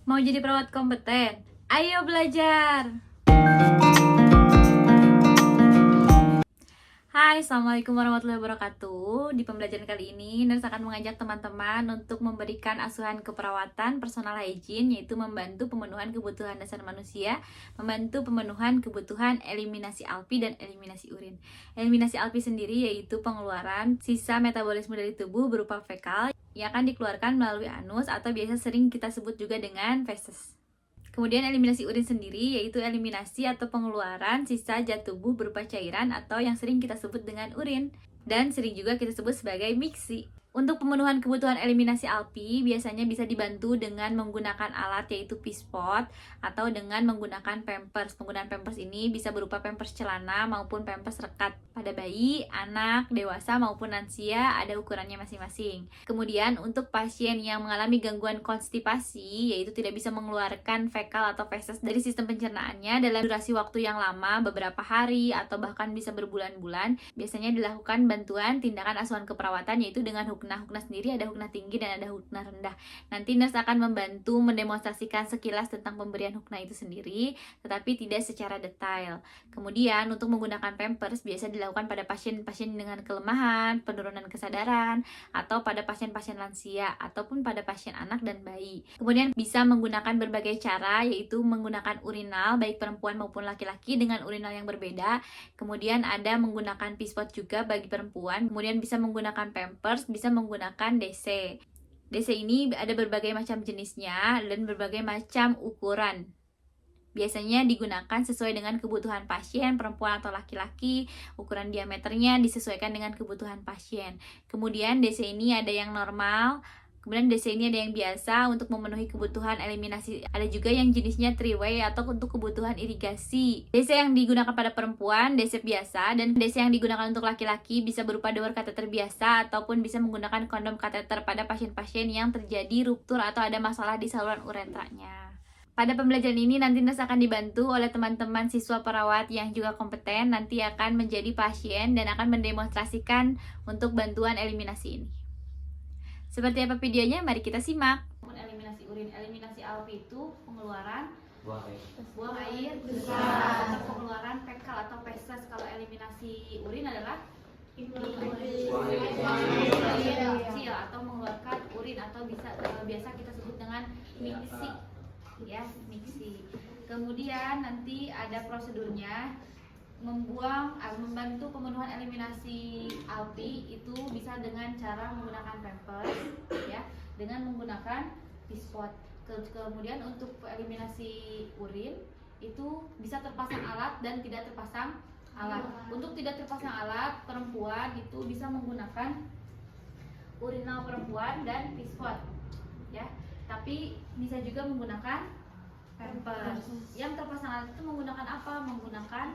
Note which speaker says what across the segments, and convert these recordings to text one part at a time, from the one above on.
Speaker 1: Mau jadi perawat kompeten? Ayo belajar! Hai, Assalamualaikum warahmatullahi wabarakatuh. Di pembelajaran kali ini, Nurse akan mengajak teman-teman untuk memberikan asuhan keperawatan personal hygiene, yaitu membantu pemenuhan kebutuhan dasar manusia, membantu pemenuhan kebutuhan eliminasi ALPI dan eliminasi urin. Eliminasi ALPI sendiri yaitu pengeluaran sisa metabolisme dari tubuh berupa fekal yang akan dikeluarkan melalui anus atau biasa sering kita sebut juga dengan feses. Kemudian eliminasi urin sendiri yaitu eliminasi atau pengeluaran sisa zat tubuh berupa cairan atau yang sering kita sebut dengan urin dan sering juga kita sebut sebagai miksi. Untuk pemenuhan kebutuhan eliminasi ALPI biasanya bisa dibantu dengan menggunakan alat yaitu pispot atau dengan menggunakan pampers. Penggunaan pampers ini bisa berupa pampers celana maupun pampers rekat pada bayi, anak, dewasa maupun lansia, ada ukurannya masing-masing. Kemudian untuk pasien yang mengalami gangguan konstipasi yaitu tidak bisa mengeluarkan fekal atau feses dari sistem pencernaannya dalam durasi waktu yang lama, beberapa hari atau bahkan bisa berbulan-bulan, biasanya dilakukan bantuan tindakan asuhan keperawatan yaitu dengan hukna sendiri, ada hukna tinggi dan ada hukna rendah. Nanti nurse akan membantu mendemonstrasikan sekilas tentang pemberian hukna itu sendiri, tetapi tidak secara detail. Kemudian untuk menggunakan pampers biasa dilakukan pada pasien-pasien dengan kelemahan, penurunan kesadaran, atau pada pasien-pasien lansia, ataupun pada pasien anak dan bayi. Kemudian bisa menggunakan berbagai cara, yaitu menggunakan urinal, baik perempuan maupun laki-laki dengan urinal yang berbeda. Kemudian ada menggunakan pispot juga bagi perempuan, kemudian bisa menggunakan pampers, bisa menggunakan DC. DC ini ada berbagai macam jenisnya dan berbagai macam ukuran. Biasanya digunakan sesuai dengan kebutuhan pasien, perempuan atau laki-laki. Ukuran diameternya disesuaikan dengan kebutuhan pasien. Kemudian DC ini ada yang normal, kemudian DC ini ada yang biasa untuk memenuhi kebutuhan eliminasi. Ada juga yang jenisnya 3-way atau untuk kebutuhan irigasi. DC yang digunakan pada perempuan, DC biasa, dan DC yang digunakan untuk laki-laki bisa berupa door catheter biasa ataupun bisa menggunakan kondom catheter pada pasien-pasien yang terjadi ruptur atau ada masalah di saluran uretranya. Pada pembelajaran ini nanti nurse akan dibantu oleh teman-teman siswa perawat yang juga kompeten, nanti akan menjadi pasien dan akan mendemonstrasikan untuk bantuan eliminasi ini. Seperti apa videonya? Mari kita simak. Eliminasi urin, eliminasi ALPI itu pengeluaran buang air besar atau pengeluaran fekal atau feses. Kalau eliminasi urin adalah kecil atau mengeluarkan urin atau biasa kita sebut dengan miksi. Ya, miksi. Kemudian nanti ada prosedurnya membantu pemenuhan eliminasi ALPI itu bisa dengan cara menggunakan pampers ya, dengan menggunakan pispot. Kemudian untuk eliminasi urin itu bisa terpasang alat dan tidak terpasang alat. Untuk tidak terpasang alat, perempuan itu bisa menggunakan urinal perempuan dan pispot ya. Tapi bisa juga menggunakan pampers. Yang terpasang alat itu menggunakan apa? Menggunakan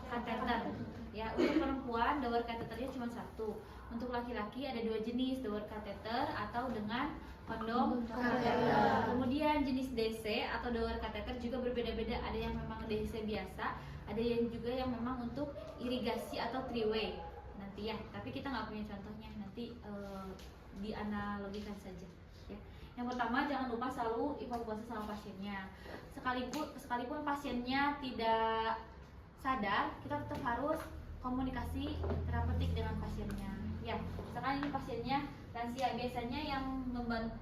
Speaker 1: kateter. Ya, untuk perempuan door kateternya cuma satu. Untuk laki-laki ada dua jenis, door kateter atau dengan kondom kateter. Kemudian jenis DC atau door kateter juga berbeda-beda. Ada yang memang DC biasa, ada yang juga yang memang untuk irigasi atau 3-way. Nanti ya, tapi kita nggak punya contohnya. Nanti dianalogikan saja. Ya. Yang pertama, jangan lupa selalu evaluasi sama pasiennya. Sekalipun pasiennya tidak sadar, kita tetap harus komunikasi terapeutik dengan pasiennya. Ya, misalkan ini pasiennya lansia, biasanya yang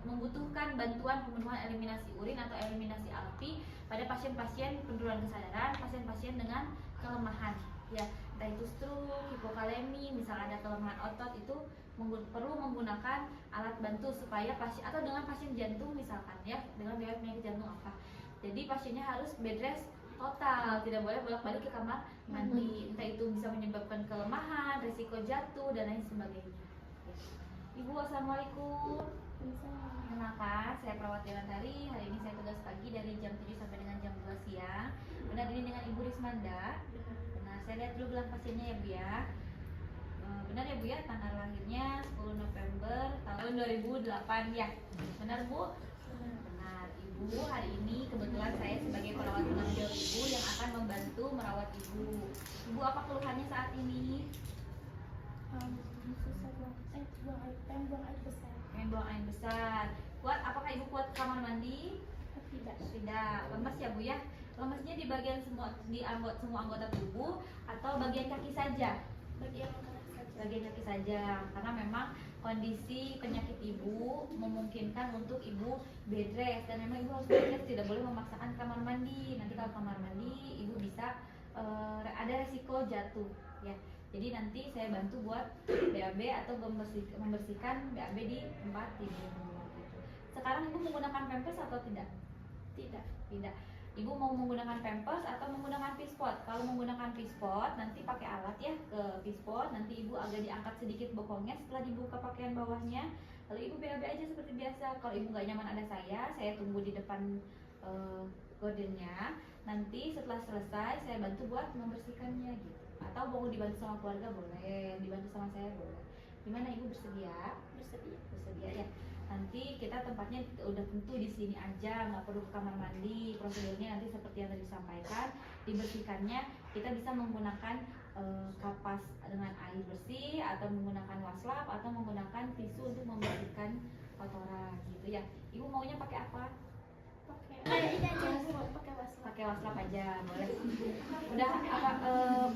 Speaker 1: membutuhkan bantuan pemenuhan eliminasi urin atau eliminasi ALPI pada pasien-pasien penurunan kesadaran, pasien-pasien dengan kelemahan. Ya, entah itu stroke, hipokalemi, misalnya ada kelemahan otot, itu perlu menggunakan alat bantu supaya pasien, atau dengan pasien jantung misalkan ya, dengan penyakit jantung apa. Jadi pasiennya harus bed rest total, tidak boleh bolak-balik ke kamar mandi. Entah itu bisa menyebabkan kelemahan, risiko jatuh dan lain sebagainya. Ibu, assalamualaikum. Kenalkan, saya perawat Dewantari. Hari ini saya tugas pagi dari jam 7 sampai dengan jam 2 siang. Benar, ini dengan Ibu Rismanda. Benar, saya lihat dulu gelang pasiennya ya Bu ya. Benar ya Bu ya, tanggal lahirnya 10 November tahun 2008 ya. Benar Bu? Benar Ibu, hari ini kebetulan saya sebagai perawat penanggung jawab Ibu yang akan membantu merawat Ibu. Ibu, apa keluhannya saat ini?
Speaker 2: Buang air besar.
Speaker 1: Buang air besar. Apakah Ibu kuat kamar mandi?
Speaker 2: Tidak.
Speaker 1: ya. Lemesnya di bagian semua anggota tubuh atau bagian kaki saja? Bagian kaki saja, karena memang kondisi penyakit ibu memungkinkan untuk ibu bed rest, dan memang ibu harus bed rest, tidak boleh memaksakan kamar mandi. Nanti kalau kamar mandi ibu bisa ada resiko jatuh ya. Jadi nanti saya bantu buat BAB atau membersihkan BAB di tempat tidur. Sekarang ibu menggunakan pampers atau tidak? Tidak. Ibu mau menggunakan pampers atau menggunakan pispot? Kalau menggunakan pispot, nanti pakai alat ya ke pispot. Nanti ibu agak diangkat sedikit bokongnya setelah dibuka pakaian bawahnya. Lalu ibu BAB aja seperti biasa. Kalau ibu nggak nyaman ada saya tunggu di depan gordennya. Nanti setelah selesai saya bantu buat membersihkannya gitu. Atau mau dibantu sama keluarga boleh, dibantu sama saya boleh. Gimana ibu bersedia? Bersedia ya. Nanti kita tempatnya udah tentu di sini aja, nggak perlu ke kamar mandi. Prosedurnya nanti seperti yang tadi disampaikan, dibersihkannya kita bisa menggunakan kapas dengan air bersih, atau menggunakan waslap, atau menggunakan tisu untuk membersihkan kotoran gitu ya. Ibu maunya pakai apa? Pakai waslap aja boleh. Udah apa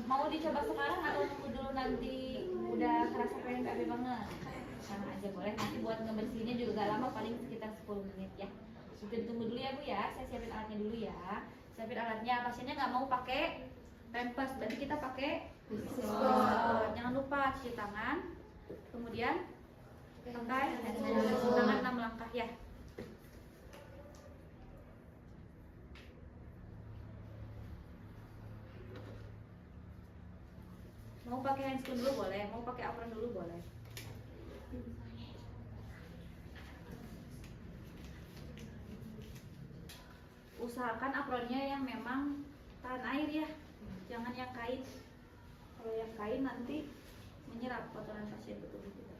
Speaker 1: mau dicoba sekarang atau nunggu dulu nanti udah kerasa pengen BAB banget? Sama aja boleh. Nanti buat ngebersihinnya juga gak lama, paling sekitar 10 menit ya. Sudah ditunggu dulu ya Bu ya. Saya siapin alatnya dulu ya. Siapin alatnya. Pasiennya nggak mau pakai pampers, berarti kita pakai jangan lupa cuci tangan. Kemudian pakai cuci tangan 6 langkah ya. Mau pakai handscoon dulu boleh, mau pakai apron dulu boleh. Usahakan apronnya yang memang tahan air ya, jangan yang kain. Kalau yang kain nanti menyerap kotoran pasien betul-betul.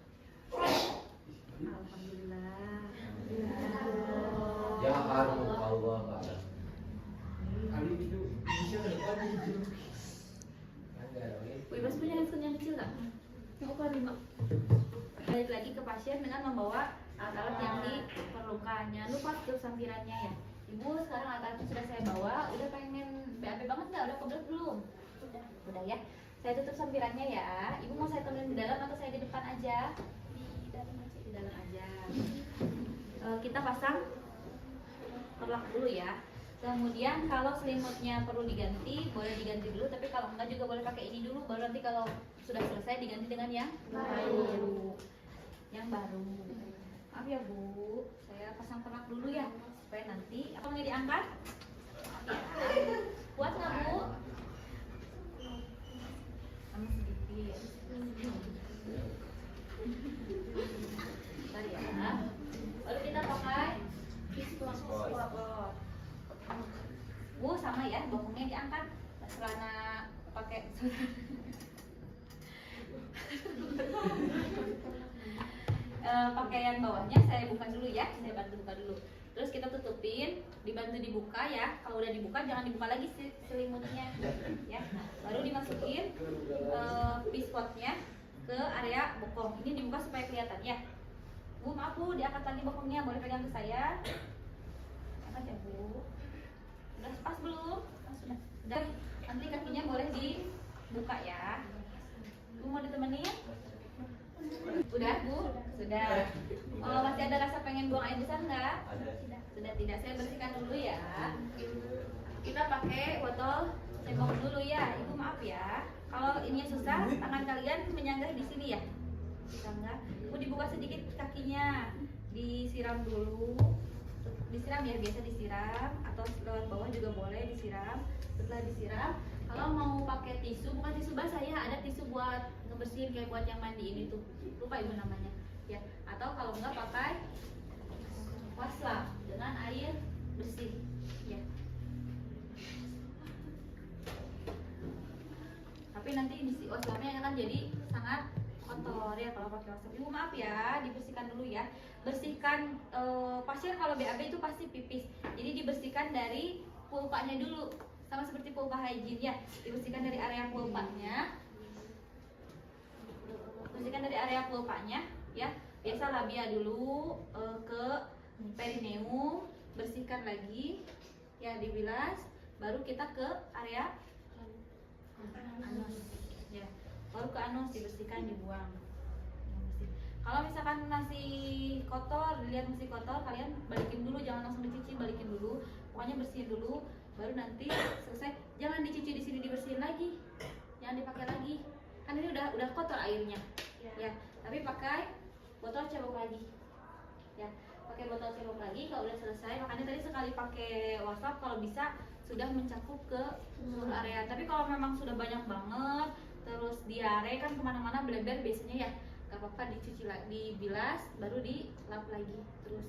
Speaker 1: Alhamdulillah.
Speaker 2: Ya Allah.
Speaker 1: Bebas punya handphone yang kecil nggak? Yang ukuran 5. Balik lagi ke pasien dengan membawa alat-alat yang diperlukan. Jangan lupa tutup sampirannya ya. Ibu, sekarang alat-alatnya sudah saya bawa. Udah pengen BAB banget nggak? Udah kebelet belum? Udah ya. Saya tutup sampirannya ya. Ibu mau saya temenin di dalam atau saya di depan aja? Di dalam aja. Kita pasang perlak dulu ya. Kemudian kalau selimutnya perlu diganti, boleh diganti dulu. Tapi kalau enggak juga boleh pakai ini dulu. Baru nanti kalau sudah selesai diganti dengan yang baru. Maaf ya Bu, saya pasang perlak dulu ya, supaya nanti apa nggak diangkat? Ya. Kuat nggak Bu? Sama sedikit. Bentar ya. Lalu kita pakai pispot. Bu, sama ya, bokongnya diangkat. Celana pakai pakaian bawahnya saya buka dulu ya, saya bantu buka dulu. Terus kita tutupin, dibantu dibuka ya. Kalau udah dibuka jangan dibuka lagi selimutnya ya. Baru dimasukin pispotnya ke area bokong. Ini dibuka supaya kelihatan ya. Bu, maaf Bu, diangkat lagi bokongnya, boleh pegang ke saya. Angkat ya Bu. Udah pas belum? Sudah. Nanti kakinya boleh dibuka ya. Bu mau ditemenin? Udah Bu? Sudah. Masih ada rasa pengen buang air besar nggak? Sudah tidak. Saya bersihkan dulu ya. Kita pakai botol cebok dulu ya. Ibu maaf ya. Kalau ininya susah, tangan kalian menyanggah di sini ya. Sanggah. Ibu dibuka sedikit kakinya. Disiram dulu. Disiram ya, biasa disiram atau lewat bawah juga boleh disiram. Setelah disiram, kalau mau pakai tisu, bukan tisu basah ya, ada tisu buat ngebersihin kayak buat yang mandi ini tuh, lupa ibu namanya ya. Atau kalau enggak pakai waslap dengan air bersih ya. Tapi nanti di waslapnya akan jadi sangat kotor ya kalau pakai waslap. Ibu maaf ya, dibersihkan dulu ya. Bersihkan pasien kalau BAB itu pasti pipis. Jadi dibersihkan dari pulpanya dulu, sama seperti pulpa hygiene ya. Dibersihkan dari area pulpanya. Bersihkan dari area pulpanya ya. Biasa labia dulu ke perineum, bersihkan lagi. Ya, dibilas, baru kita ke area anus. Ya, baru ke anus dibersihkan, dibuang. Kalau misalkan masih kotor, dilihat masih kotor, kalian balikin dulu, jangan langsung dicuci, balikin dulu. Pokoknya bersihin dulu, baru nanti selesai. Jangan dicuci di sini, dibersihin lagi. Jangan dipakai lagi. Kan ini udah kotor airnya. Ya, tapi pakai botol cebok lagi. Ya, pakai botol cebok lagi kalau udah selesai. Makanya tadi sekali pakai wastafel kalau bisa sudah mencakup ke seluruh area. Tapi kalau memang sudah banyak banget, terus diare kan kemana-mana bleber biasanya ya, gak apa-apa dicuci lagi, dibilas, baru dilap lagi terus.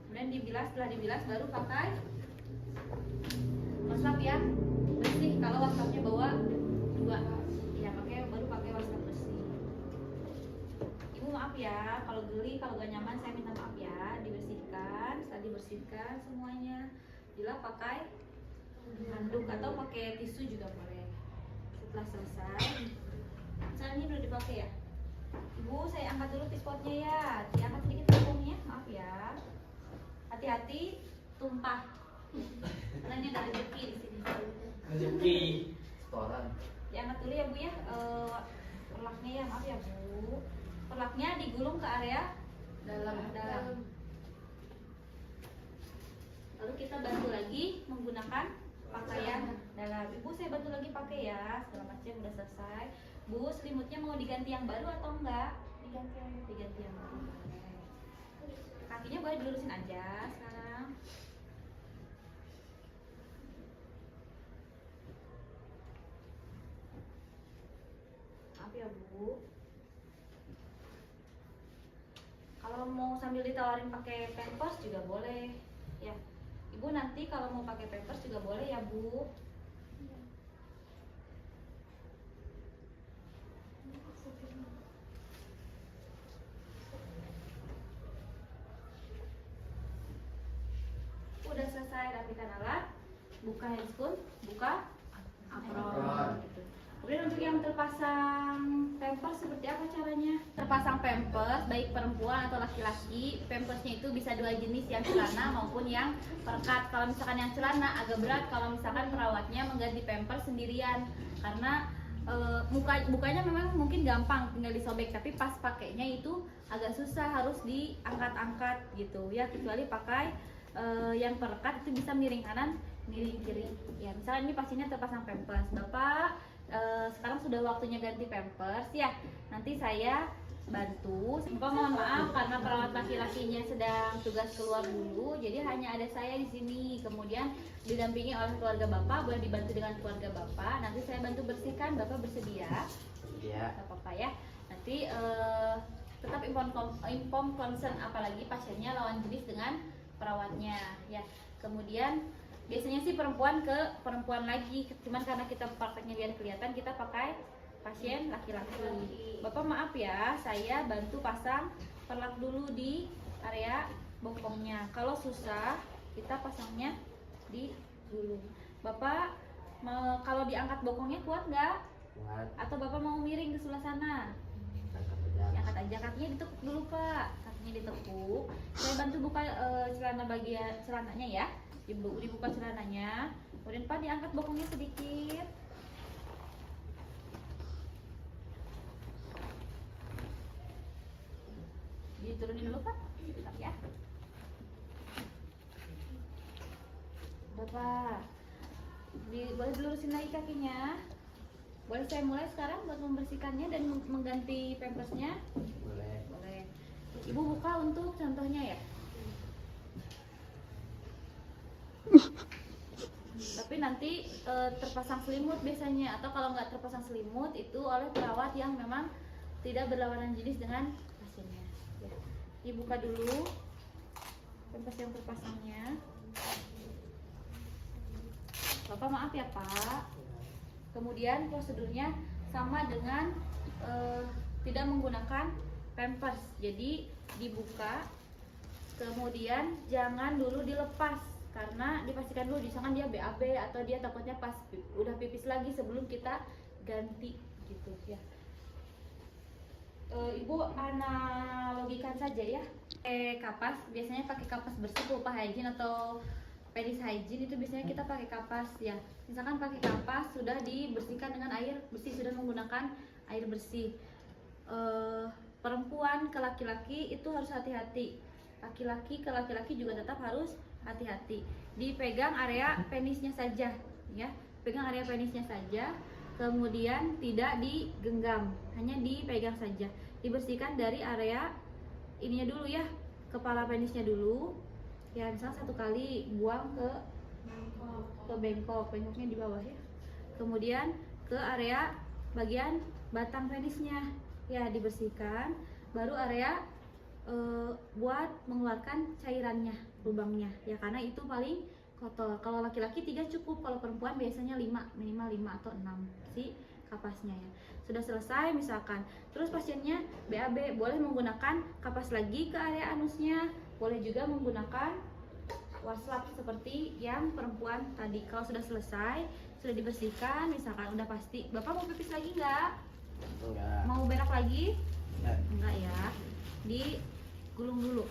Speaker 1: Kemudian dibilas, setelah dibilas baru pakai wastaf yang bersih. Kalau wastafnya bawa 2, ya baru pakai wastaf bersih. Ibu maaf ya, kalau geli, kalau gak nyaman saya minta maaf ya. Dibersihkan, setelah dibersihkan semuanya, dilap pakai handuk atau pakai tisu juga boleh. Setelah selesai, misalnya ini udah dipakai ya, Ibu, saya angkat dulu pispotnya ya. Diangkat sedikit tepungnya, maaf ya. Hati-hati tumpah. Karena ini ada rezeki di sini.
Speaker 2: Rezeki. Setoran.
Speaker 1: Diangkat dulu ya Bu ya. Perlaknya ya, maaf ya Bu. Perlaknya digulung ke area dalam. Lalu kita bantu lagi menggunakan pakaian dalam. Ibu, saya bantu lagi pakai ya. Segala macam udah selesai. Bu, selimutnya mau diganti yang baru atau enggak? Diganti yang baru. Kakinya boleh dilurusin aja sekarang. Maaf ya Bu. Kalau mau sambil ditawarin pakai pampers juga boleh. Ya, Ibu nanti kalau mau pakai pampers juga boleh ya Bu. Udah selesai rapikan alat, buka handscoon, buka apron. Kemudian untuk yang terpasang pampers seperti apa caranya? Terpasang pampers baik perempuan atau laki-laki, pampersnya itu bisa 2 jenis, yang celana maupun yang perekat. Kalau misalkan yang celana agak berat kalau misalkan perawatnya mengganti pampers sendirian, karena bukanya memang mungkin gampang tinggal disobek, tapi pas pakainya itu agak susah, harus diangkat-angkat gitu ya, kecuali pakai yang perekat itu bisa miring kanan miring kiri ya. Misalnya ini pasiennya terpasang pampers, Bapak sekarang sudah waktunya ganti pampers ya, nanti saya bantu. Bapak mohon maaf karena perawat laki-lakinya sedang tugas keluar dulu, jadi hanya ada saya di sini, kemudian didampingi oleh keluarga Bapak. Boleh dibantu dengan keluarga Bapak, nanti saya bantu bersihkan. Bapak bersedia?
Speaker 2: Iya.
Speaker 1: Gak apa-apa ya, nanti tetap inform concern, apalagi pasiennya lawan jenis dengan perawatnya ya. Kemudian biasanya sih perempuan ke perempuan lagi, cuman karena kita prakteknya biar kelihatan kita pakai pasien laki-laki. Bapak maaf ya, saya bantu pasang perlak dulu di area bokongnya. Kalau susah kita pasangnya di gulung. Bapak kalau diangkat bokongnya kuat nggak?
Speaker 2: Kuat.
Speaker 1: Atau Bapak mau miring ke sebelah sana? Angkat aja, kakinya ditekuk dulu Pak, kakinya ditekuk. Saya bantu buka celana bagian celananya ya, dibuka celananya. Kemudian Pak diangkat bokongnya sedikit. Diturunin dulu Pak, sebentar ya. Bapak, boleh dilurusin lagi kakinya. Boleh saya mulai sekarang buat membersihkannya dan mengganti pampersnya?
Speaker 2: Boleh.
Speaker 1: Boleh. Ibu buka untuk contohnya ya. Tapi nanti terpasang selimut biasanya, atau kalau nggak terpasang selimut itu oleh perawat yang memang tidak berlawanan jenis dengan pasiennya. Ya. Dibuka dulu pampers yang terpasangnya. Bapak maaf ya Pak. Kemudian prosedurnya sama dengan tidak menggunakan pampers. Jadi dibuka, kemudian jangan dulu dilepas, karena dipastikan dulu misalkan dia BAB atau dia takutnya pas udah pipis lagi sebelum kita ganti gitu ya. Ibu analogikan saja ya, kapas biasanya pakai kapas bersih pulpa hygiene atau penis hygiene itu biasanya kita pakai kapas ya. Misalkan pakai kapas sudah dibersihkan dengan air bersih, sudah menggunakan air bersih. Perempuan ke laki-laki itu harus hati-hati. Laki-laki ke laki-laki juga tetap harus hati-hati. Dipegang area penisnya saja ya. Pegang area penisnya saja. Kemudian tidak digenggam, hanya dipegang saja. Dibersihkan dari area ininya dulu ya, kepala penisnya dulu. Ya, misalnya 1 kali buang ke bengkoknya di bawah ya. Kemudian ke area bagian batang penisnya ya dibersihkan. Baru area buat mengeluarkan cairannya, lubangnya ya, karena itu paling kotor. Kalau laki-laki 3 cukup, kalau perempuan biasanya 5, minimal 5 atau 6 si kapasnya ya. Sudah selesai misalkan, terus pasiennya BAB, boleh menggunakan kapas lagi ke area anusnya, boleh juga menggunakan waslap seperti yang perempuan tadi. Kalau sudah selesai, sudah dibersihkan, misalkan udah pasti, Bapak mau pipis lagi nggak?
Speaker 2: Enggak.
Speaker 1: Mau berak lagi?
Speaker 2: Enggak.
Speaker 1: Enggak ya, digulung dulu.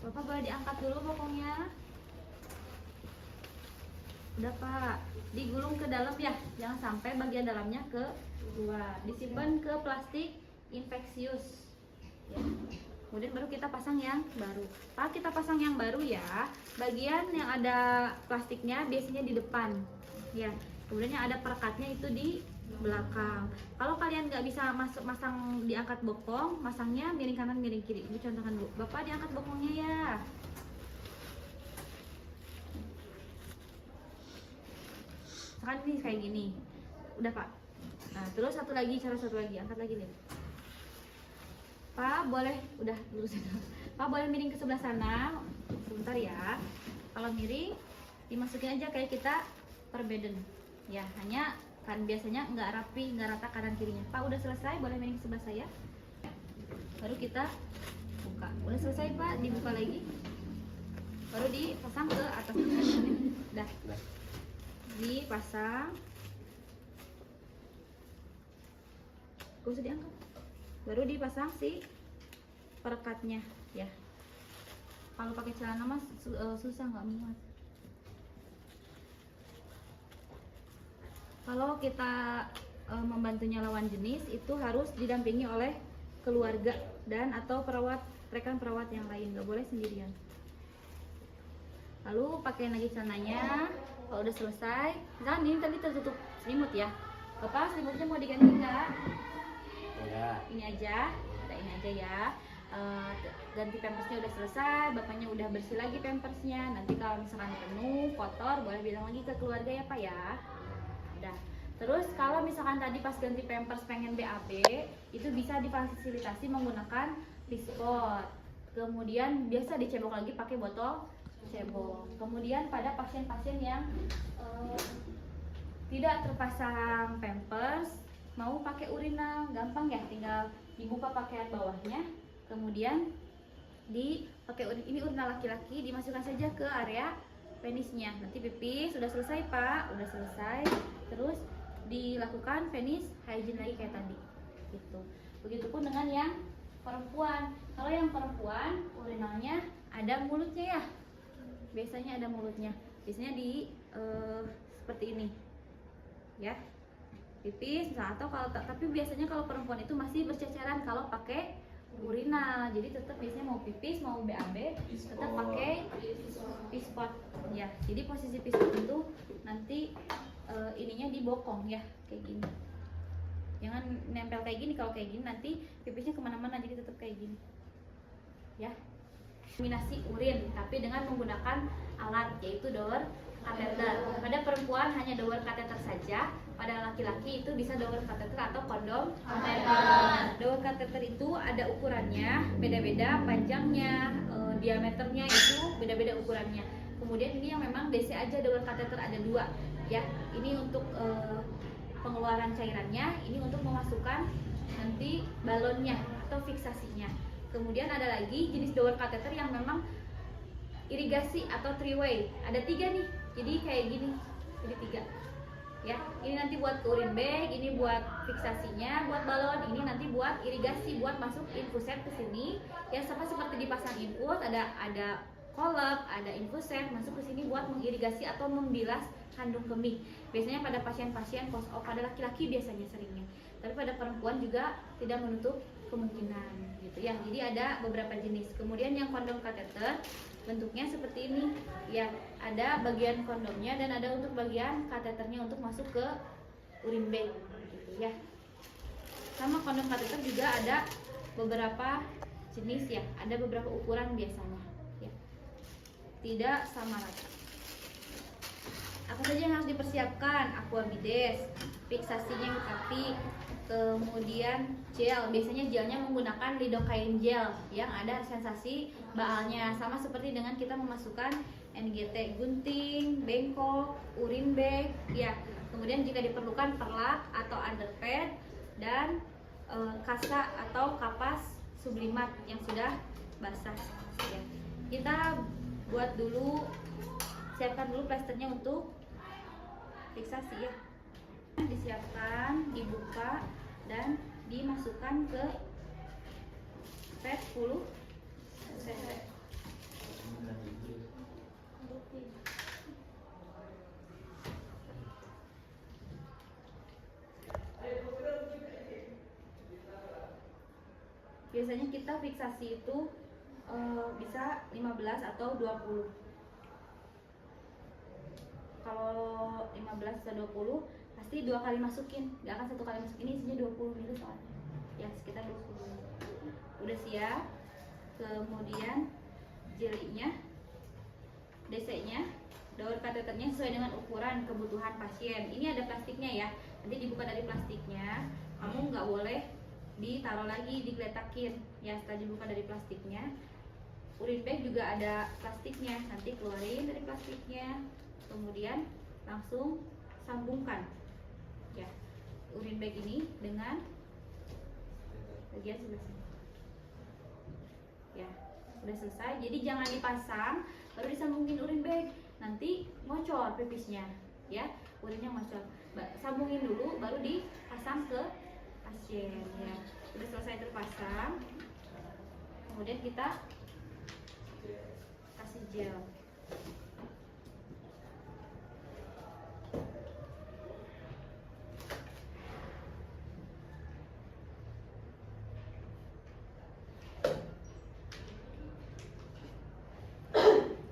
Speaker 1: Bapak boleh diangkat dulu bokongnya. Udah Pak, digulung ke dalam ya, jangan sampai bagian dalamnya keluar. Disimpan ke plastik infeksius ya. Kemudian baru kita pasang yang baru. Pak, kita pasang yang baru ya. Bagian yang ada plastiknya biasanya di depan ya. Kemudian yang ada perekatnya itu di belakang. Kalau kalian nggak bisa masang diangkat bokong, masangnya miring kanan miring kiri. Ibu contohkan dulu. Bapak diangkat bokongnya ya. Misalkan ini kayak gini. Udah Pak. Nah, terus satu lagi, angkat lagi nih. Pak boleh, udah lurusin. Pak boleh miring ke sebelah sana sebentar ya. Kalau miring dimasukin aja kayak kita perbeden ya, hanya kan biasanya nggak rapi, nggak rata kanan kirinya. Pak udah selesai, boleh miring ke sebelah saya. Baru kita buka. Udah selesai Pak, dibuka lagi. Baru dipasang ke atas. Dah. Dipasang. Gak usah diangkat. Baru dipasang si perekatnya ya. Kalau pakai celana mas susah, nggak muat. Kalau kita membantunya lawan jenis itu harus didampingi oleh keluarga dan atau rekan perawat yang lain, nggak boleh sendirian. Lalu pakai lagi celananya. Kalau udah selesai, misalkan ini tadi tertutup selimut ya, Bapak selimutnya mau diganti nggak?
Speaker 2: Enggak.
Speaker 1: Ini aja, ini aja ya. Ganti pampersnya udah selesai, bapaknya udah bersih lagi pampersnya. Nanti kalau misalkan penuh, kotor, boleh bilang lagi ke keluarga ya Pak ya. Udah. Terus kalau misalkan tadi pas ganti pampers pengen BAB, itu bisa difasilitasi menggunakan pispot. Kemudian biasa dicebok lagi pakai botol cebok. Kemudian pada pasien-pasien yang tidak terpasang pampers, mau pakai urinal, gampang ya, tinggal dibuka pakaian bawahnya, kemudian dipakai ini urinal laki-laki, dimasukkan saja ke area penisnya. Nanti pipis sudah selesai Pak, udah selesai, terus dilakukan penis hygiene lagi kayak tadi gitu. Begitupun dengan yang perempuan. Kalau yang perempuan urinalnya ada mulutnya ya, biasanya ada mulutnya, biasanya di seperti ini ya, pipis misalnya, atau kalau tapi biasanya kalau perempuan itu masih berceceran kalau pakai urinal. Jadi tetap biasanya mau pipis mau BAB tetap pakai pispot ya. Jadi posisi pispot itu nanti ininya di bokong ya, kayak gini, jangan nempel kayak gini. Kalau kayak gini nanti pipisnya kemana-mana, jadi tetap kayak gini ya. Eliminasi urin tapi dengan menggunakan alat, yaitu dower kateter. Pada perempuan hanya dower kateter saja, pada laki-laki itu bisa dower kateter atau kondom kateter. Dower kateter itu ada ukurannya, beda-beda panjangnya, diameternya itu beda-beda ukurannya. Kemudian ini yang memang DC aja dower kateter ada 2 ya. Ini untuk pengeluaran cairannya, ini untuk memasukkan nanti balonnya atau fiksasinya. Kemudian ada lagi jenis dower kateter yang memang irigasi atau three way. Ada 3 nih, jadi kayak gini, jadi 3. ya. Ini nanti buat ke urin bag, ini buat fiksasinya, buat balon, ini nanti buat irigasi, buat masuk infuset ke sini. Ya sama seperti dipasang infus, ada kolep, ada infuset masuk ke sini buat mengirigasi atau membilas kandung kemih. Biasanya pada pasien-pasien post op, pada laki-laki biasanya seringnya. Tapi pada perempuan juga tidak menutup kemungkinan gitu ya. Jadi ada beberapa jenis. Kemudian yang kondom kateter bentuknya seperti ini ya, ada bagian kondomnya dan ada untuk bagian kateternya untuk masuk ke urin bag gitu ya. Sama kondom kateter juga ada beberapa jenis ya, ada beberapa ukuran biasanya ya, tidak sama rata. Apa saja yang harus dipersiapkan? Aqua bides, fiksasinya Utapik, kemudian gel. Biasanya gelnya menggunakan lidocaine gel yang ada sensasi baalnya, sama seperti dengan kita memasukkan NGT, gunting, bengkok, urin bag ya. Kemudian jika diperlukan perlak atau underpad dan kasa atau kapas sublimat yang sudah basah ya. Kita buat dulu, siapkan dulu plasternya untuk fiksasi ya. Disiapkan, dibuka dan dimasukkan ke pet 10 cc. Biasanya kita fiksasi itu bisa 15 atau 20. Kalau 15 atau 20 pasti 2 kali masukin, gak akan 1 kali masukin. Ini isinya 20 ml soalnya ya, sekitar 20 ml. Udah siap. Kemudian jelinya, DC-nya, daur kateternya sesuai dengan ukuran kebutuhan pasien. Ini ada plastiknya ya, nanti dibuka dari plastiknya. Kamu nggak boleh ditaruh lagi, digeletakin ya. Setelah dibuka dari plastiknya, urin bag juga ada plastiknya, nanti keluarin dari plastiknya, kemudian langsung sambungkan ya urin bag ini dengan bagian sebelah sini ya. Udah selesai, jadi jangan dipasang baru disambungin urin bag, nanti ngocor pipisnya ya, urinnya ngocor. Sambungin dulu baru dipasang ke pasien ya. Udah selesai terpasang, kemudian kita kasih gel.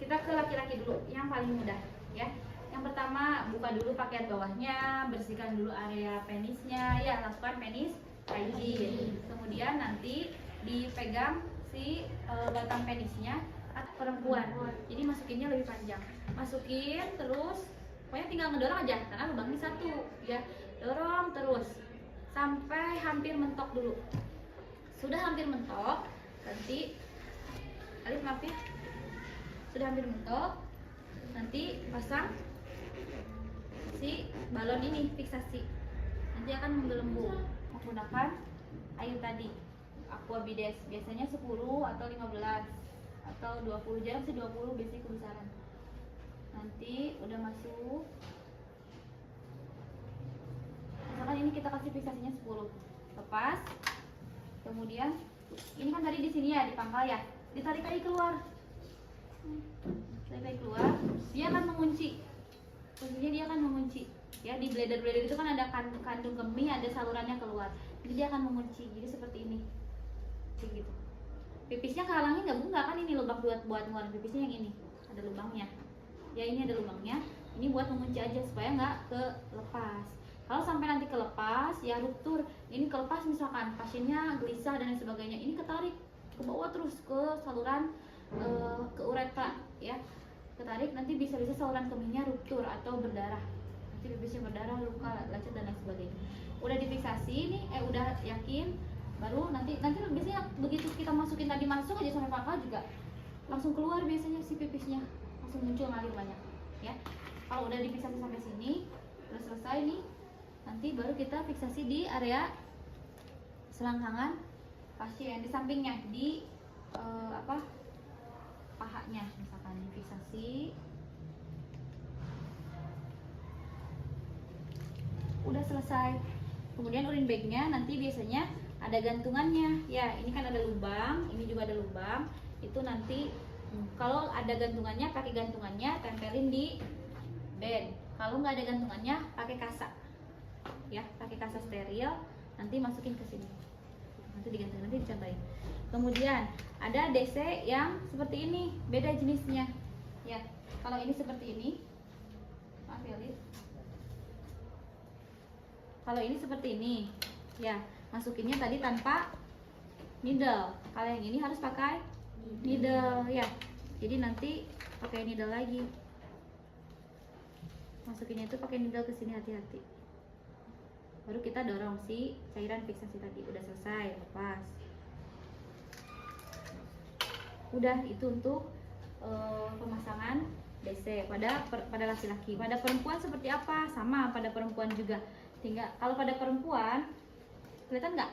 Speaker 1: Kita ke laki-laki dulu, yang paling mudah ya. Yang pertama, buka dulu pakaian bawahnya, bersihkan dulu area penisnya ya, lakukan penis hygiene. Kemudian nanti dipegang si batang penisnya perempuan, jadi masukinnya lebih panjang. Masukin terus, pokoknya tinggal ngedorong aja karena lubangnya satu ya. Dorong terus sampai hampir mentok dulu. Sudah hampir mentok, nanti Alif maaf ya, sudah hampir mentok, nanti pasang si balon ini, fiksasi. Nanti akan menggelembung menggunakan air tadi, aqua bides. Biasanya 10 atau 15 atau 20, jarang sih 20 biasanya kebesaran. Nanti udah masuk, misalkan ini kita kasih fiksasinya 10, lepas. Kemudian ini kan tadi di sini ya, di pangkal ya, ditarik lagi keluar. Tarik keluar, dia akan mengunci. Posisinya dia akan mengunci. Ya, di bladder itu kan ada kandung kemih, ada salurannya keluar. Jadi dia akan mengunci. Jadi seperti ini. Kayak gitu. Pipisnya kehalangin nggak kan, ini lubang buat ngeluarin pipisnya yang ini. Ada lubangnya. Ya, ini ada lubangnya. Ini buat mengunci aja supaya nggak kelepas. Kalau sampai nanti kelepas, ya ruptur. Ini kelepas misalkan pasiennya gelisah dan lain sebagainya. Ini ketarik ke bawah terus ke saluran, ke uretra ya, ketarik, nanti bisa-bisa saluran kemihnya ruptur atau berdarah, nanti pipisnya berdarah, luka, lecet dan lain sebagainya. Udah difiksasi nih, udah yakin, baru nanti biasanya begitu kita masukin, tadi masuk aja sampai pangkal juga langsung keluar biasanya si pipisnya, langsung muncul ngalir banyak ya. Kalau udah difiksasi sampai sini, udah selesai nih, nanti baru kita fiksasi di area selangkangan pasien, di sampingnya, di pahanya misalkan difiksasi. udah selesai. Kemudian urin bagnya nanti biasanya ada gantungannya. Ya, ini kan ada lubang, ini juga ada lubang. Itu nanti kalau ada gantungannya, pakai gantungannya tempelin di bed. Kalau nggak ada gantungannya, pakai kasa. Ya, pakai kasa steril. Nanti masukin ke sini. Nanti digantungin, nanti dicontohin. Kemudian ada DC yang seperti ini, beda jenisnya. Ya, kalau ini seperti ini. Maaf ya, Lid. Kalau ini seperti ini. Ya, masukinnya tadi tanpa needle. Kalau yang ini harus pakai needle ya. Jadi nanti pakai needle lagi. Masukinnya itu pakai needle ke sini, hati-hati. Baru kita dorong si cairan fiksasi tadi. Udah selesai, lepas. Udah, itu untuk pemasangan DC pada laki-laki. Pada perempuan seperti apa? Sama, pada perempuan juga. Tinggal kalau pada perempuan kelihatan nggak?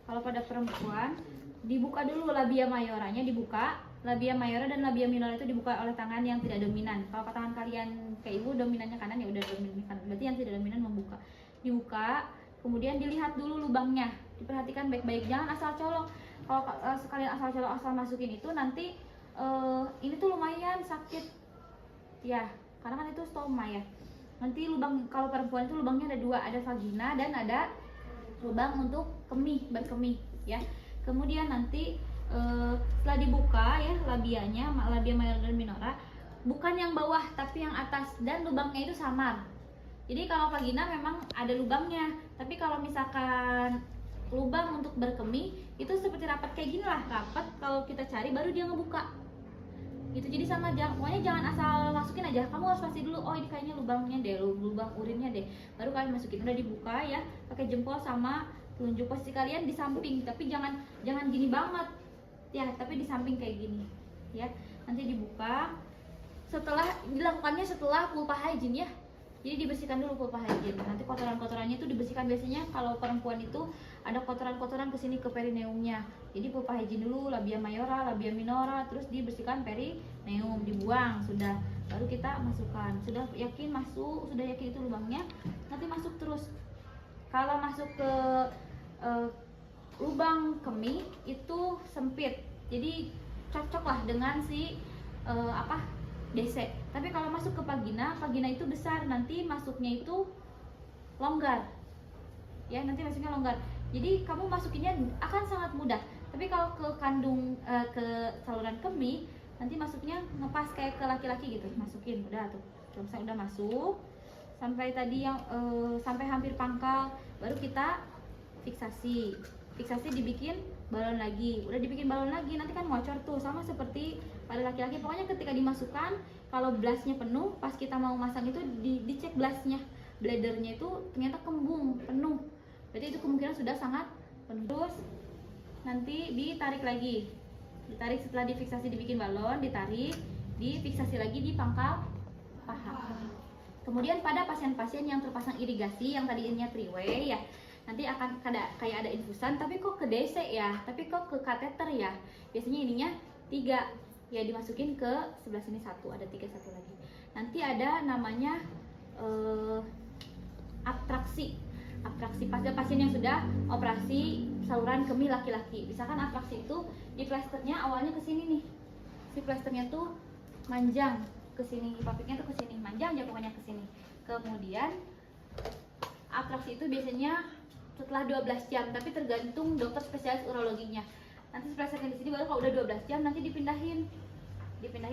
Speaker 1: Kalau pada perempuan dibuka dulu labia mayoranya, dibuka. Labia mayora dan labia minora itu dibuka oleh tangan yang tidak dominan. Kalau tangan kalian kayak ibu dominannya kanan, ya udah dominan kanan. Berarti yang tidak dominan membuka. Dibuka, kemudian dilihat dulu lubangnya. Diperhatikan baik-baik, jangan asal colok. Kalau sekalian asal colok, asal masukin itu nanti ini tuh lumayan sakit. Ya, karena kan itu stoma ya. Nanti lubang, kalau perempuan itu lubangnya ada dua, ada vagina dan ada lubang untuk kemih, berkemih ya. Kemudian nanti setelah dibuka ya labianya, labia mayora dan minora, bukan yang bawah tapi yang atas, dan lubangnya itu samar. Jadi kalau vagina memang ada lubangnya, tapi kalau misalkan lubang untuk berkemih itu seperti rapat kayak gini lah, rapat. Kalau kita cari baru dia ngebuka gitu. Jadi sama, pokoknya jangan asal masukin aja, kamu harus pasti dulu, oh ini kayaknya lubangnya deh, lubang urinnya deh, baru kalian masukin. Udah dibuka ya, pakai jempol sama telunjuk. Posisi kalian di samping, tapi jangan gini banget ya, tapi di samping kayak gini ya. Nanti dibuka, setelah dilakukannya setelah pulpa hygiene ya. Jadi dibersihkan dulu pulpa hygiene. Nanti kotoran-kotorannya itu dibersihkan. Biasanya kalau perempuan itu ada kotoran-kotoran kesini ke perineumnya. Jadi pulpa hygiene dulu, labia mayora, labia minora, terus dibersihkan perineum, dibuang sudah. Baru kita masukkan. Sudah yakin masuk, sudah yakin itu lubangnya, nanti masuk terus. Kalau masuk ke lubang kemih itu sempit, jadi cocoklah dengan si DC. Tapi kalau masuk ke vagina itu besar, nanti masuknya itu longgar ya, nanti masuknya longgar. Jadi kamu masukinnya akan sangat mudah. Tapi kalau ke ke saluran kemih, nanti masuknya ngepas kayak ke laki-laki gitu. Masukin, udah tuh, kalau misalnya udah masuk sampai tadi yang sampai hampir pangkal, baru kita fiksasi dibikin balon lagi. Udah dibikin balon lagi, nanti kan ngocor tuh, sama seperti pada laki-laki. Pokoknya ketika dimasukkan, kalau blasnya penuh, pas kita mau masang itu dicek blasnya, bladernya itu ternyata kembung penuh, berarti itu kemungkinan sudah sangat penuh. Terus nanti ditarik lagi, setelah difiksasi dibikin balon, ditarik, difiksasi lagi di pangkal paha. Kemudian pada pasien-pasien yang terpasang irigasi, yang tadi ininya 3-way ya, nanti akan kayak ada infusan, tapi kok ke DC ya, tapi kok ke kateter ya. Biasanya ininya 3 ya, dimasukin ke sebelah sini 1, ada 3 satu lagi. Nanti ada namanya atraksi pada pasien yang sudah operasi saluran kemih laki-laki. Misalkan atraksi itu di plasternya awalnya ke sini nih, si plasternya tuh manjang ke sini, papiknya tuh ke sini, manjang aja pokoknya ke sini. Kemudian atraksi itu biasanya setelah 12 jam, tapi tergantung dokter spesialis urologinya. Nanti plasternya di sini, baru kalau udah 12 jam nanti dipindahin,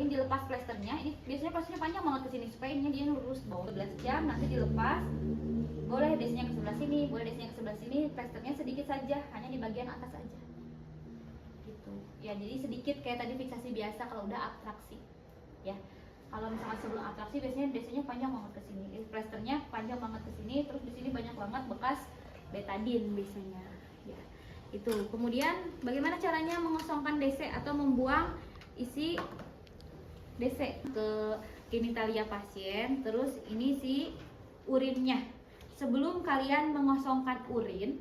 Speaker 1: dilepas plasternya. Ini biasanya plasternya panjang banget ke sini supaya ini dia lurus bawah. 12 jam nanti dilepas, boleh desnya ke sebelah sini, boleh desnya ke sebelah sini, plasternya sedikit saja, hanya di bagian atas saja gitu ya. Jadi sedikit kayak tadi fiksasi biasa kalau udah atraksi ya. Kalau misalnya sebelum atraksi biasanya panjang banget ke sini, plasternya panjang banget ke sini, terus di sini banyak banget bekas betadin biasanya ya. Itu. Kemudian bagaimana caranya mengosongkan DC atau membuang isi DC ke genitalia pasien. Terus ini si urinnya. Sebelum kalian mengosongkan urin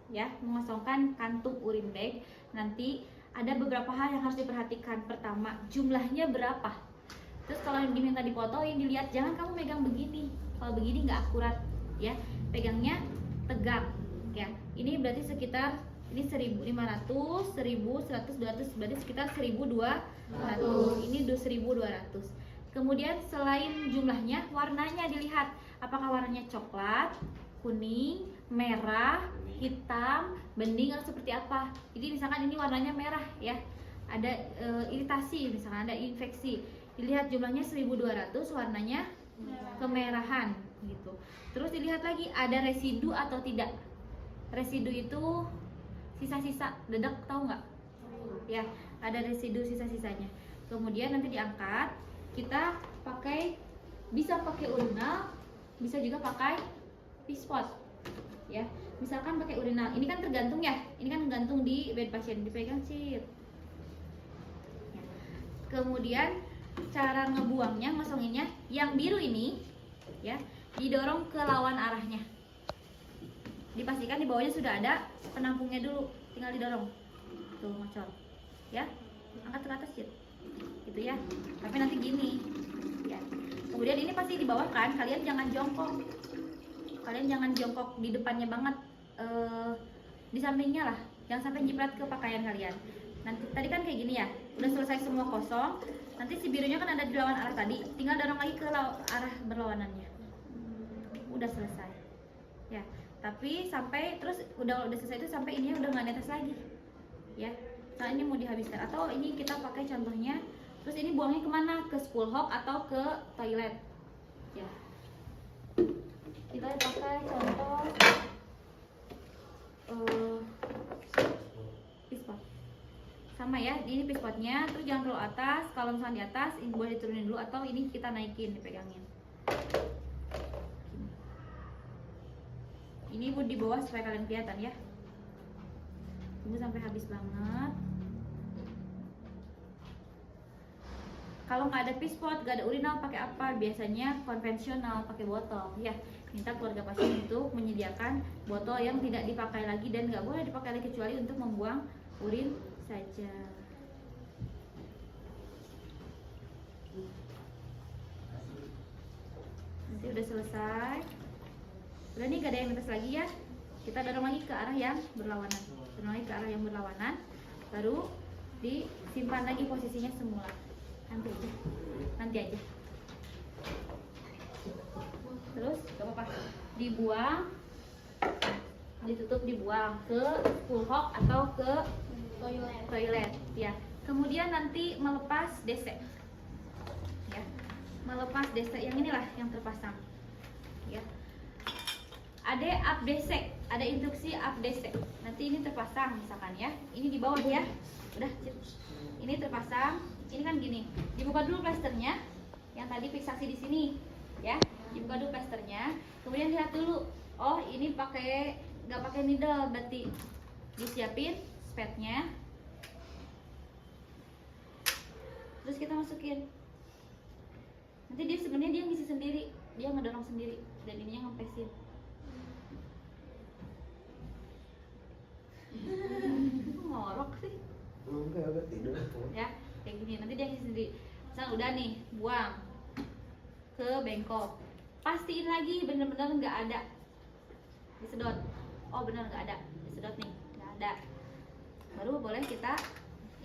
Speaker 1: ya, mengosongkan kantung urin bag, nanti ada beberapa hal yang harus diperhatikan. Pertama, jumlahnya berapa. Terus kalau diminta dipotoin, dilihat, jangan kamu megang begini, kalau begini nggak akurat ya. Pegangnya tegak ya. Ini berarti sekitar ini 1500, 1100, 200, berarti sekitar 1200. Ini 1200. Kemudian selain jumlahnya, warnanya dilihat apakah warnanya coklat, kuning, merah, hitam, bening atau seperti apa. Jadi misalkan ini warnanya merah ya, ada iritasi, misalkan ada infeksi, dilihat jumlahnya 1200, warnanya kemerahan gitu. Terus dilihat lagi ada residu atau tidak. Residu itu sisa-sisa dedak, tahu nggak ya, ada residu sisa-sisanya. Kemudian nanti diangkat, kita bisa pakai urinal, bisa juga pakai pispot ya. Misalkan pakai urinal, ini kan tergantung ya, ini kan gantung di bed pasien, dipegang sih ya. Kemudian cara ngebuangnya, ngosonginnya, yang biru ini ya, didorong ke lawan arahnya. Dipastikan di bawahnya sudah ada penampungnya dulu, tinggal didorong tuh, ngocor ya, angkat ke atas gitu ya. Tapi nanti gini ya. Kemudian ini pasti di bawah kan, kalian jangan jongkok, di depannya banget, di sampingnya lah, jangan sampai nyiprat ke pakaian kalian. Nanti tadi kan kayak gini ya, udah selesai semua kosong, nanti si birunya kan ada di lawan arah tadi, tinggal dorong lagi ke arah berlawanannya, udah selesai ya. Tapi sampai terus udah selesai itu sampai ininya udah nggak netes lagi ya. Nah ini mau dihabiskan, atau ini kita pakai contohnya. Terus ini buangnya kemana? Ke spool hog atau ke toilet ya. Kita pakai contoh pispot sama ya, ini pispotnya. Terus jangan terlalu atas, kalau misalnya di atas ini boleh diturunin dulu, atau ini kita naikin, dipegangin. Ini ibu di bawah supaya kalian kelihatan ya. Tunggu sampai habis banget. Kalau nggak ada pispot, nggak ada urinal, pakai apa? Biasanya konvensional, pakai botol ya. Minta keluarga pasien untuk menyediakan botol yang tidak dipakai lagi dan nggak boleh dipakai lagi kecuali untuk membuang urin saja. Nanti udah selesai. Udah nih, gak ada yang netes lagi ya. Kita dorong lagi ke arah yang berlawanan. Baru disimpan lagi posisinya semula. Nanti aja. Terus gak apa-apa, dibuang, ditutup, dibuang ke spool hog atau ke toilet ya. Kemudian nanti melepas desek ya, melepas desek yang inilah yang terpasang ya. Ada updesek, ada instruksi updesek. Nanti ini terpasang misalkan ya, ini di bawah ya, udah ini terpasang. Ini kan gini, dibuka dulu plasternya, yang tadi fiksasi di sini ya, dibuka dulu plasternya. Kemudian lihat dulu, oh ini nggak pakai needle, berarti disiapin spatnya. Terus kita masukin. Nanti dia sebenarnya dia ngisi sendiri, dia ngedorong sendiri, dan ininya ngempesin. Ngorok sih.
Speaker 2: Enggak, udah tidur
Speaker 1: Ya, kayak gini. Nanti dia ngisi sendiri. Misal udah nih, buang ke bengkok. Pastiin lagi bener-bener nggak ada. Disedot. Oh bener nggak ada. Disedot nih, nggak ada. Baru boleh kita.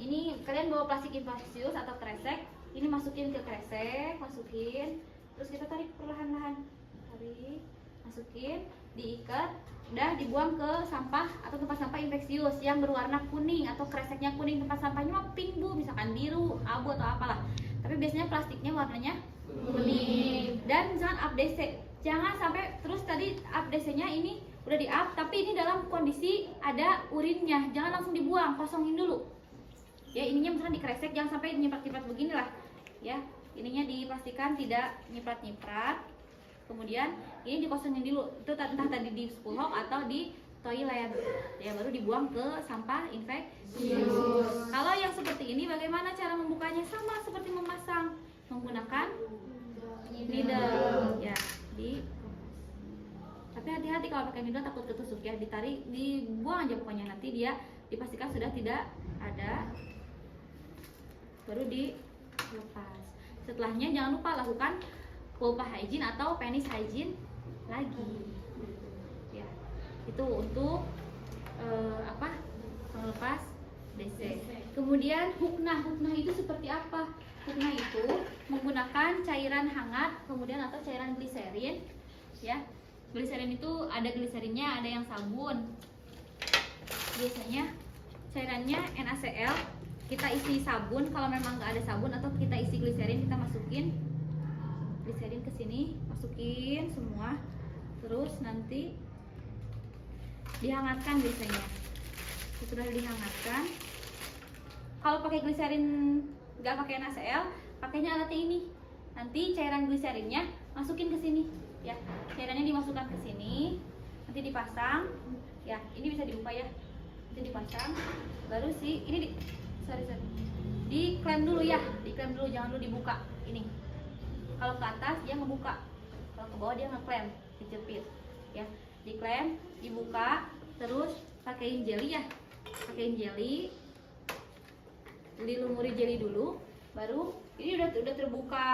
Speaker 1: Ini kalian bawa plastik infeksius atau kresek. Ini masukin ke kresek, masukin. Terus kita tarik perlahan-lahan. Tarik, masukin, diikat. Udah dibuang ke sampah atau tempat sampah infeksius yang berwarna kuning atau kreseknya kuning, tempat sampahnya mah pink bu, misalkan biru, abu atau apalah. Tapi biasanya plastiknya warnanya kuning. Dan misalkan updc, jangan sampai terus tadi updc-nya ini udah di up tapi ini dalam kondisi ada urinnya, jangan langsung dibuang, kosongin dulu. Ya ininya misalkan di kresek, jangan sampai nyiprat-nyiprat begini lah. Ya ininya dipastikan tidak nyiprat-nyiprat. Kemudian ini dikosongin dulu, itu entah tadi di spool hog atau di toilet ya, baru dibuang ke sampah infeksius. Kalau yang seperti ini bagaimana cara membukanya? Sama seperti memasang, menggunakan needle ya. Tapi hati-hati kalau pakai needle, takut ketusuk ya. Ditarik, dibuang aja pokoknya, nanti dia dipastikan sudah tidak ada, baru dilepas. Setelahnya jangan lupa lakukan vulva hygiene atau penis hygiene lagi. Ya, itu untuk pengelepas DC. Kemudian hukna itu seperti apa? Hukna itu menggunakan cairan hangat kemudian atau cairan gliserin, ya. Gliserin itu ada gliserinnya, ada yang sabun. Biasanya cairannya NaCl, kita isi sabun. Kalau memang nggak ada sabun atau kita isi gliserin, kita masukin gliserin ke sini, masukin semua, terus nanti dihangatkan biasanya. Setelah dihangatkan, kalau pakai gliserin nggak pakai NaCl, pakainya alatnya ini. Nanti cairan gliserinnya masukin ke sini, ya. Cairannya dimasukkan ke sini, nanti dipasang, ya. Ini bisa dibuka ya, itu dipasang. Baru sih ini diklem dulu ya, diklem dulu, jangan dulu dibuka. Ini kalau ke atas dia ngebuka, kalau ke bawah dia ngeklem, dijepit, ya. Diklem, dibuka, terus pakein jeli ya, pakein jeli, dilumuri jeli dulu. Baru ini udah terbuka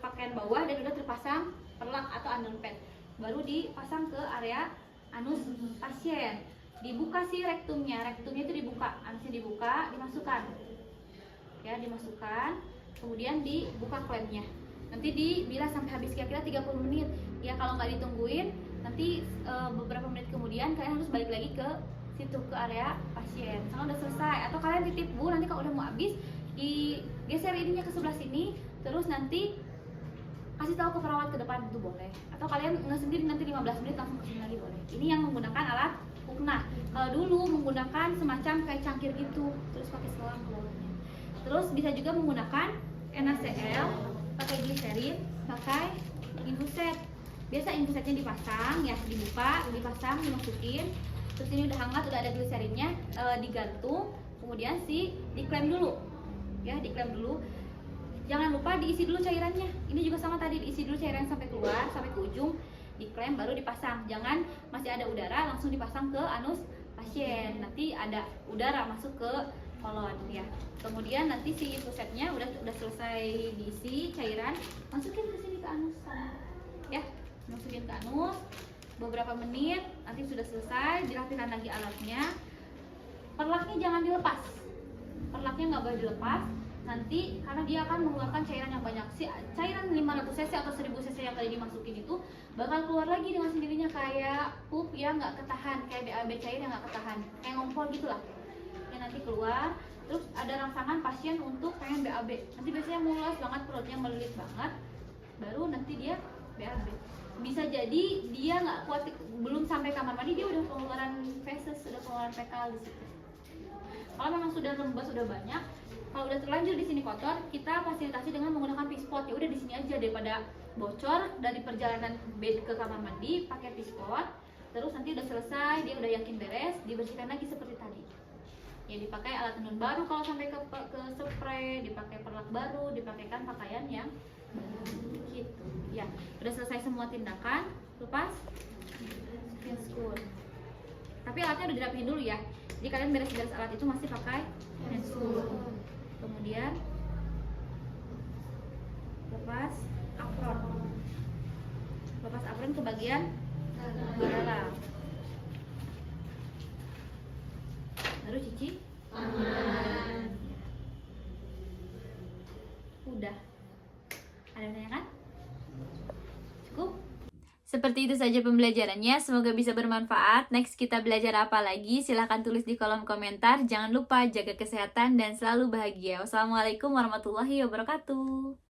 Speaker 1: pakaian bawah dan udah terpasang perlak atau anduan pad. Baru dipasang ke area anus pasien. Dibuka sih rektumnya itu dibuka, anusnya dibuka, dimasukkan, ya, dimasukkan. Kemudian dibuka klemnya. Nanti dibilas sampai habis, kira-kira 30 menit. Ya, kalau nggak ditungguin, nanti beberapa menit kemudian kalian harus balik lagi ke situ, ke area pasien. Kalau udah selesai, atau kalian titip Bu, nanti kalau udah mau habis digeser ininya ke sebelah sini, terus nanti kasih tahu ke perawat ke depan, itu boleh. Atau kalian nggak sendiri, nanti 15 menit langsung kesini lagi, boleh. Ini yang menggunakan alat hukna. Kalau dulu menggunakan semacam kayak cangkir gitu, terus pakai selang ke bawahnya. Terus bisa juga menggunakan NaCl, pakai gliserin, pakai infuset. Biasa infusetnya dipasang, ya, dibuka, dipasang, dimasukin. Terus ini udah hangat, udah ada gliserinnya, digantung. Kemudian diklem dulu, ya, diklem dulu. Jangan lupa diisi dulu cairannya. Ini juga sama tadi, diisi dulu cairan sampai keluar, sampai ke ujung, diklem baru dipasang. Jangan masih ada udara langsung dipasang ke anus pasien. Nanti ada udara masuk ke kolon, ya. Kemudian nanti si infusetnya udah selesai diisi cairan, masukin ke sini ke anus sama, ya. Masukin ke anus beberapa menit, nanti sudah selesai, dirapikan lagi alatnya. Perlaknya jangan dilepas, perlaknya nggak boleh dilepas nanti, karena dia akan mengeluarkan cairan yang banyak. Si cairan 500 cc atau 1000 cc yang tadi dimasukin itu bakal keluar lagi dengan sendirinya, kayak pup yang nggak ketahan, kayak BAB cair yang nggak ketahan, kayak ngompol gitulah ya, nanti keluar. Terus ada rangsangan pasien untuk pengen BAB, nanti biasanya mules banget, perutnya melilit banget, baru nanti dia BAB. Bisa jadi dia nggak kuat, belum sampai kamar mandi dia udah pengeluaran feses, udah pengeluaran fekal di situ. Kalau memang sudah lembab, sudah banyak, kalau udah terlanjur di sini kotor, kita fasilitasi dengan menggunakan pispot. Ya udah di sini aja, daripada bocor dari perjalanan bed ke kamar mandi, pakai pispot. Terus nanti udah selesai, dia udah yakin beres, dibersihkan lagi seperti tadi. Ya, dipakai alat tenun baru kalau sampai ke spray, dipakai perlak baru, dipakaikan pakaian yang gitu. Ya, udah selesai semua tindakan, lepas skin school. Tapi alatnya udah dirapihin dulu ya. Jadi kalian beres-beres alat itu masih pakai handscool. Kemudian lepas apron ke bagian dalam. Baru cuci tangan. Udah. Ada yang tanyakan? Cukup? Seperti itu saja pembelajarannya, semoga bisa bermanfaat. Next kita belajar apa lagi? Silahkan tulis di kolom komentar. Jangan lupa jaga kesehatan dan selalu bahagia. Wassalamualaikum warahmatullahi wabarakatuh.